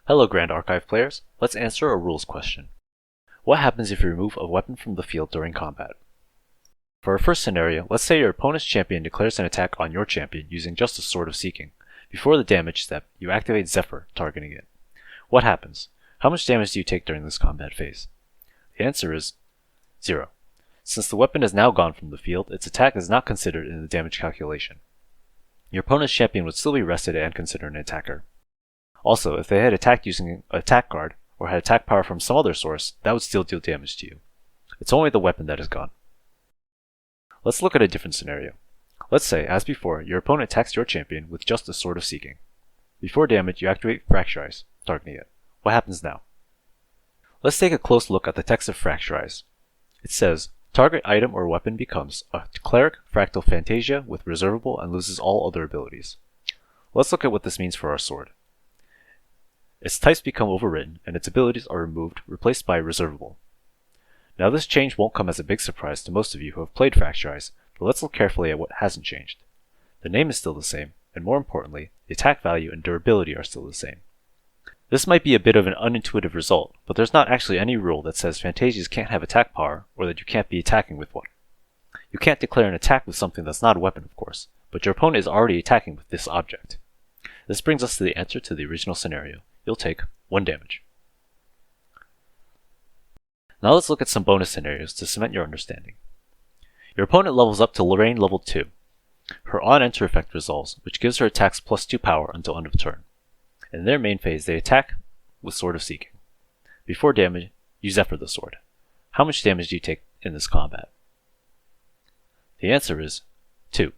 Hello Grand Archive players, let's answer a rules question. What happens if you remove a weapon from the field during combat? For our first scenario, let's say your opponent's champion declares an attack on your champion using just a Sword of Seeking. Before the damage step, you activate Zephyr, targeting it. What happens? How much damage do you take during this combat phase? The answer is 0. Since the weapon is now gone from the field, its attack is not considered in the damage calculation. Your opponent's champion would still be rested and considered an attacker. Also, if they had attacked using an attack card, or had attack power from some other source, that would still deal damage to you. It's only the weapon that is gone. Let's look at a different scenario. Let's say, as before, your opponent attacks your champion with just a Sword of Seeking. Before damage, you activate Fracturize, targeting it. What happens now? Let's take a close look at the text of Fracturize. It says, target item or weapon becomes a Cleric Fractal Fantasia with reservable and loses all other abilities. Let's look at what this means for our sword. Its types become overwritten, and its abilities are removed, replaced by reservable. Now this change won't come as a big surprise to most of you who have played Fracturize, but let's look carefully at what hasn't changed. The name is still the same, and more importantly, the attack value and durability are still the same. This might be a bit of an unintuitive result, but there's not actually any rule that says Fantasias can't have attack power, or that you can't be attacking with one. You can't declare an attack with something that's not a weapon, of course, but your opponent is already attacking with this object. This brings us to the answer to the original scenario. You'll take 1 damage. Now let's look at some bonus scenarios to cement your understanding. Your opponent levels up to Lorraine level 2. Her on-enter effect resolves, which gives her attacks +2 power until end of turn. In their main phase, they attack with Sword of Seeking. Before damage, you Zephyr the sword. How much damage do you take in this combat? The answer is 2.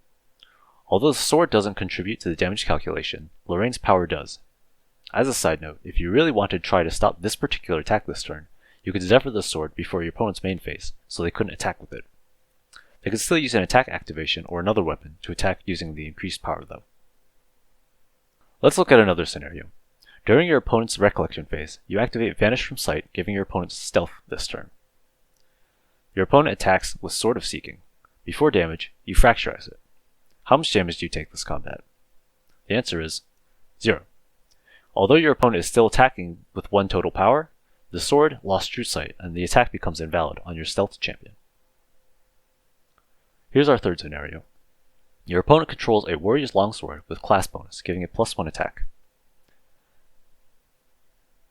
Although the sword doesn't contribute to the damage calculation, Lorraine's power does. As a side note, if you really wanted to try to stop this particular attack this turn, you could Zephyr the sword before your opponent's main phase, so they couldn't attack with it. They could still use an attack activation or another weapon to attack using the increased power though. Let's look at another scenario. During your opponent's recollection phase, you activate Vanish from Sight, giving your opponent stealth this turn. Your opponent attacks with Sword of Seeking. Before damage, you Fracturize it. How much damage do you take this combat? The answer is 0. Although your opponent is still attacking with 1 total power, the sword lost True Sight and the attack becomes invalid on your stealth champion. Here's our third scenario. Your opponent controls a Warrior's Longsword with class bonus, giving it +1 attack.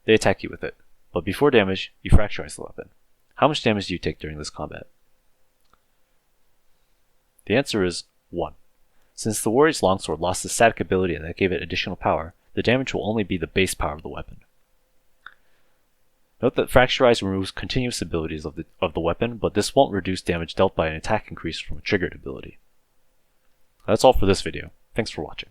They attack you with it, but before damage, you Fracturize the weapon. How much damage do you take during this combat? The answer is 1. Since the Warrior's Longsword lost the static ability that gave it additional power, the damage will only be the base power of the weapon. Note that Fracturize removes continuous abilities of the weapon, but this won't reduce damage dealt by an attack increase from a triggered ability. That's all for this video. Thanks for watching.